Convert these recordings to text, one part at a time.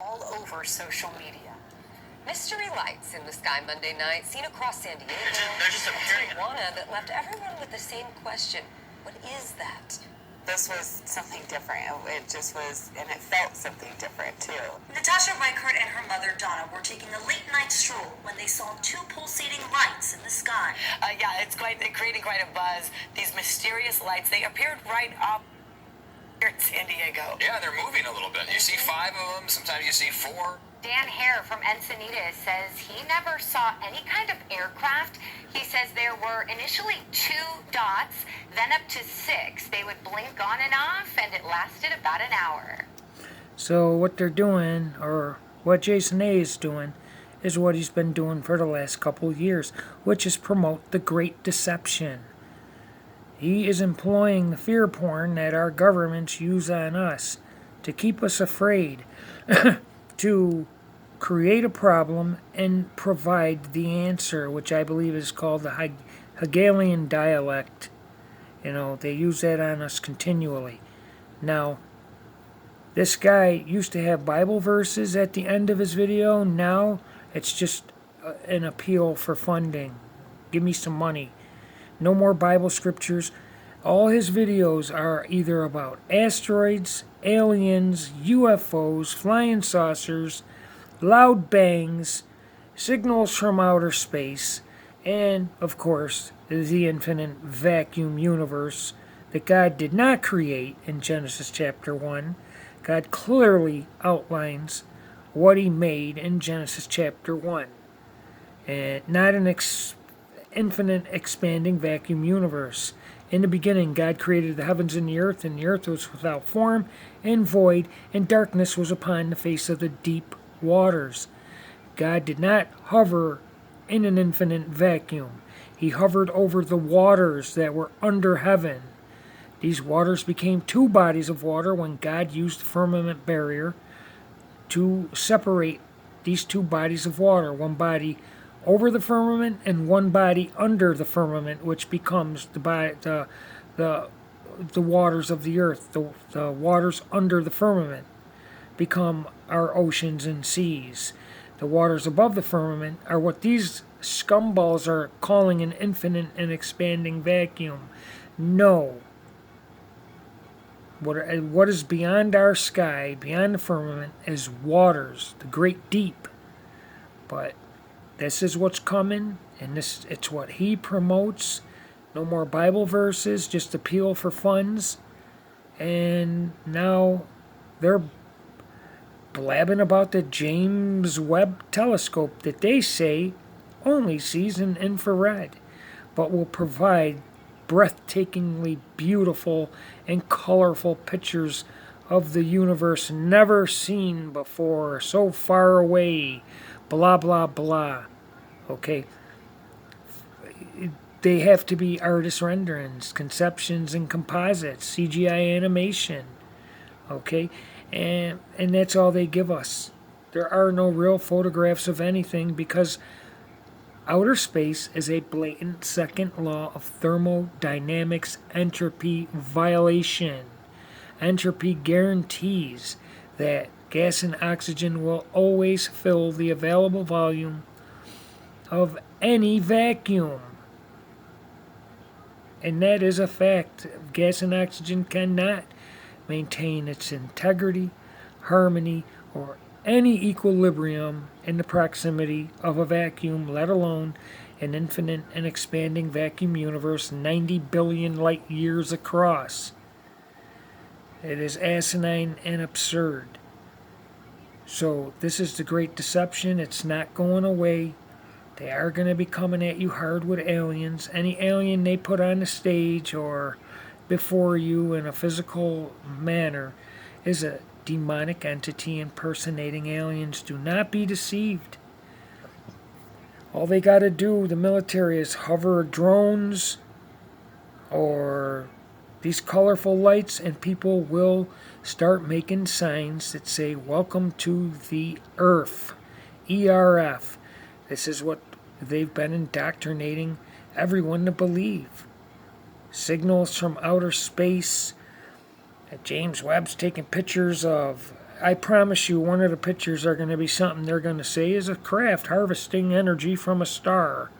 all over social media. Mystery lights in the sky Monday night, seen across San Diego. They're just appearing. Tijuana that left everyone with the same question. What is that? This was something different. It just was, and it felt something different too. Natasha Reichert and her mother Donna were taking a late night stroll when they saw two pulsating lights in the sky. Yeah, it's creating quite a buzz. These mysterious lights, they appeared right up here in San Diego. Yeah, they're moving a little bit. You see 5 of them, sometimes you see 4. Dan Hare from Encinitas says he never saw any kind of aircraft. He says there were initially 2 dots, then up to 6. They would blink on and off, and it lasted about an hour. So what they're doing, or what JasonA is doing, is what he's been doing for the last couple of years, which is promote the Great Deception. He is employing the fear porn that our governments use on us to keep us afraid, to create a problem and provide the answer, which I believe is called the Hegelian dialect. You know, they use that on us continually. Now, this guy used to have Bible verses at the end of his video. Now, it's just an appeal for funding. Give me some money. No more Bible scriptures. All his videos are either about asteroids, aliens, UFOs, flying saucers, loud bangs, signals from outer space, and, of course, the infinite vacuum universe that God did not create in Genesis chapter 1. God clearly outlines what he made in Genesis chapter 1. And not an infinite expanding vacuum universe. In the beginning, God created the heavens and the earth was without form and void, and darkness was upon the face of the deep waters. God did not hover in an infinite vacuum. He hovered over the waters that were under heaven. These waters became 2 bodies of water when God used the firmament barrier to separate these 2 bodies of water, one body over the firmament and one body under the firmament, which becomes the waters of the earth. The waters under the firmament become our oceans and seas. The waters above the firmament are what these scumballs are calling an infinite and expanding vacuum. No. What is beyond our sky, beyond the firmament, is waters, the great deep. But this is what's coming, and it's what he promotes. No more Bible verses, just appeal for funds. And now they're blabbing about the James Webb telescope that they say only sees in infrared, but will provide breathtakingly beautiful and colorful pictures of the universe never seen before, so far away, blah, blah, blah. Okay? They have to be artist renderings, conceptions, and composites, CGI animation. Okay? And that's all they give us. There are no real photographs of anything because outer space is a blatant second law of thermodynamics entropy violation. Entropy guarantees that gas and oxygen will always fill the available volume of any vacuum. And that is a fact. Gas and oxygen cannot maintain its integrity, harmony, or any equilibrium in the proximity of a vacuum, let alone an infinite and expanding vacuum universe 90 billion light years across. It is asinine and absurd. So this is the Great Deception. It's not going away. They are going to be coming at you hard with aliens. Any alien they put on the stage or before you in a physical manner is a demonic entity impersonating aliens. Do not be deceived. All they got to do, the military, is hover drones or these colorful lights, and people will start making signs that say, "Welcome to the Earth." ERF. This is what they've been indoctrinating everyone to believe. Signals from outer space. James Webb's taking pictures of I promise you, one of the pictures are going to be something they're going to say is a craft harvesting energy from a star,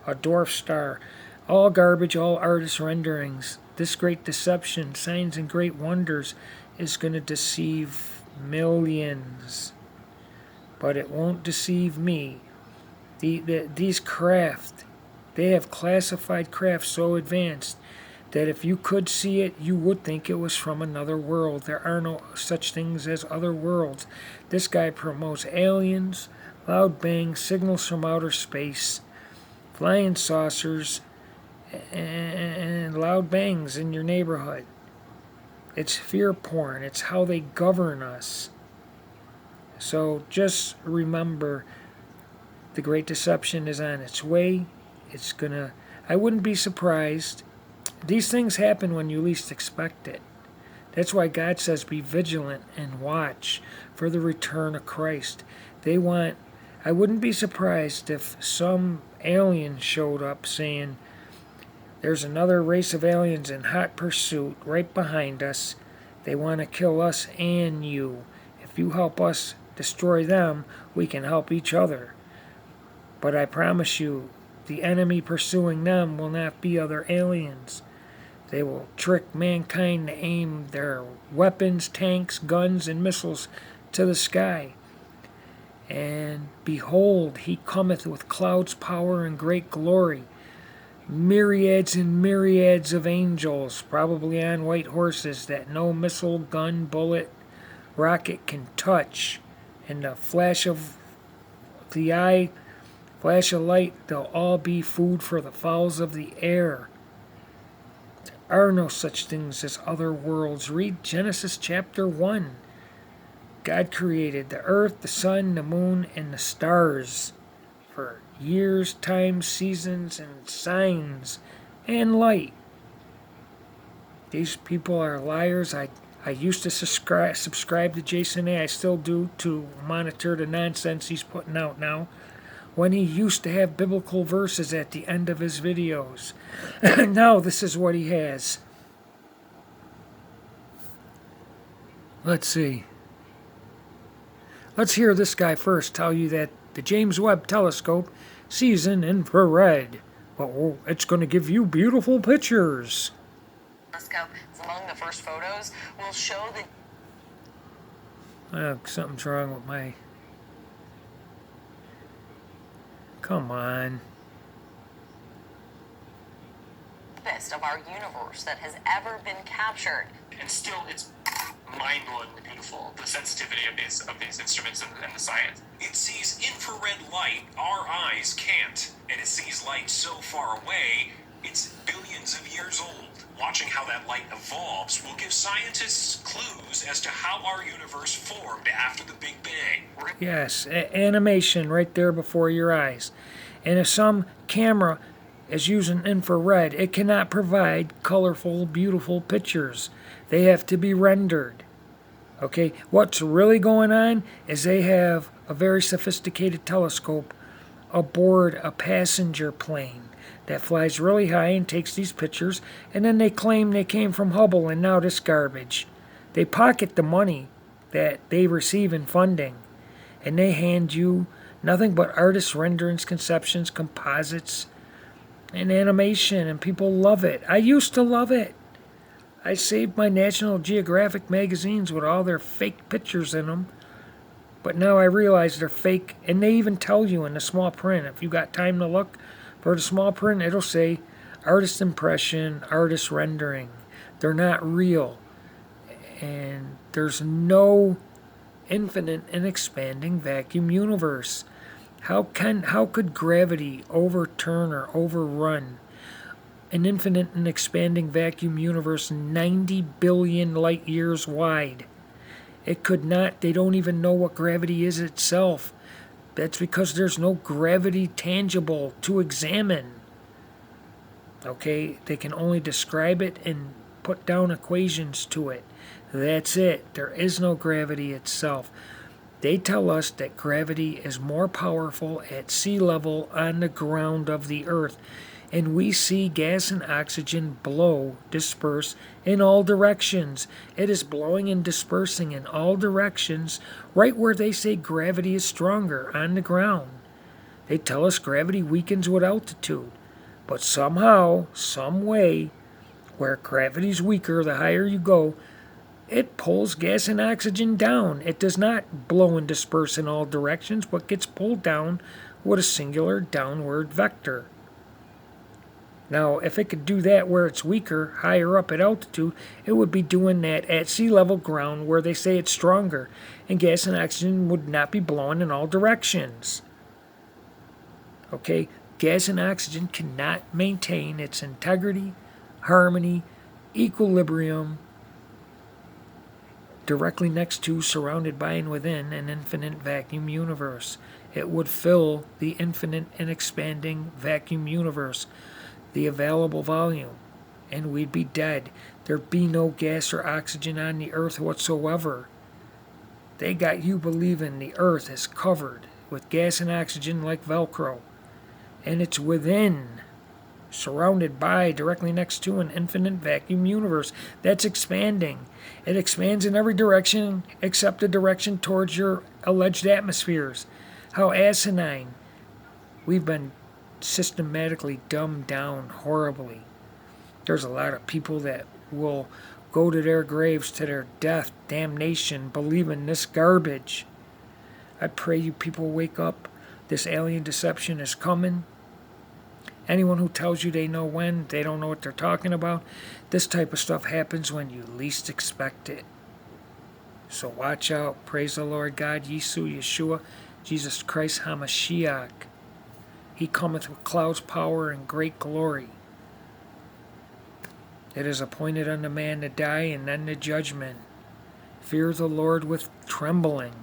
a dwarf star. All garbage, all artist renderings. This great deception, signs and great wonders, is going to deceive millions. But it won't deceive me. These craft, they have classified craft so advanced that if you could see it, you would think it was from another world. There are no such things as other worlds. This guy promotes aliens, loud bangs, signals from outer space, flying saucers, and loud bangs in your neighborhood. It's fear porn. It's how they govern us. So just remember, the Great Deception is on its way. It's gonna... I wouldn't be surprised. These things happen when you least expect it. That's why God says be vigilant and watch for the return of Christ. I wouldn't be surprised if some alien showed up saying, there's another race of aliens in hot pursuit right behind us. They want to kill us and you. If you help us destroy them, we can help each other. But I promise you, the enemy pursuing them will not be other aliens. They will trick mankind to aim their weapons, tanks, guns, and missiles to the sky. And behold, he cometh with clouds, power, and great glory. Myriads and myriads of angels, probably on white horses, that no missile, gun, bullet, rocket can touch. In the flash of the eye, flash of light, they'll all be food for the fowls of the air. There are no such things as other worlds. Read Genesis chapter 1. God created the earth, the sun, the moon, and the stars for years, times, seasons, and signs, and light. These people are liars. I used to subscribe to JasonA. I still do, to monitor the nonsense he's putting out now, when he used to have biblical verses at the end of his videos. Now this is what he has. Let's see. Let's hear this guy first tell you that the James Webb Telescope sees in infrared. Well, it's going to give you beautiful pictures. Telescope is among the first photos. Will show the Something's wrong with my... Come on. deepest of our universe that has ever been captured. And still, it's mind-blowingly beautiful, the sensitivity of these instruments and the science. It sees infrared light our eyes can't, and it sees light so far away, it's billions of years old. Watching how that light evolves will give scientists clues as to how our universe formed after the Big Bang. Yes, animation right there before your eyes. And if some camera is using infrared, it cannot provide colorful, beautiful pictures. They have to be rendered. Okay, what's really going on is they have a very sophisticated telescope aboard a passenger plane that flies really high and takes these pictures, and then they claim they came from Hubble and now this garbage. They pocket the money that they receive in funding, and they hand you nothing but artist renderings, conceptions, composites, and animation, and people love it. I used to love it. I saved my National Geographic magazines with all their fake pictures in them, but now I realize they're fake, and they even tell you in the small print. If you got time to look for the small print, it'll say artist impression, artist rendering. They're not real, and there's no infinite and expanding vacuum universe. How could gravity overturn or overrun an infinite and expanding vacuum universe 90 billion light years wide? It could not. They don't even know what gravity is itself. That's because there's no gravity tangible to examine. Okay, they can only describe it and put down equations to it. That's it. There is no gravity itself. They tell us that gravity is more powerful at sea level on the ground of the earth. and we see gas and oxygen blow, disperse in all directions. It is blowing and dispersing in all directions, right where they say gravity is stronger, on the ground. They tell us gravity weakens with altitude, but somehow, some way, where gravity's weaker the higher you go, it pulls gas and oxygen down. It does not blow and disperse in all directions, but gets pulled down with a singular downward vector. Now, if it could do that where it's weaker, higher up at altitude, it would be doing that at sea level ground where they say it's stronger, and gas and oxygen would not be blowing in all directions. Okay, gas and oxygen cannot maintain its integrity, harmony, equilibrium, directly next to, surrounded by, and within an infinite vacuum universe. It would fill the infinite and expanding vacuum universe, the available volume, and we'd be dead. There'd be no gas or oxygen on the earth whatsoever. They got you believing the earth is covered with gas and oxygen like Velcro, and it's within, surrounded by, directly next to an infinite vacuum universe that's expanding. It expands in every direction except the direction towards your alleged atmospheres. How asinine. We've been systematically dumbed down horribly. There's a lot of people that will go to their graves, to their death, damnation, believing this garbage. I pray you people wake up. This alien deception is coming. Anyone who tells you they know when, they don't know what they're talking about. This type of stuff happens when you least expect it. So watch out. Praise the Lord God, Yeshua, Jesus Christ HaMashiach. He cometh with clouds, power, and great glory. It is appointed unto man to die, and then the judgment. Fear the Lord with trembling.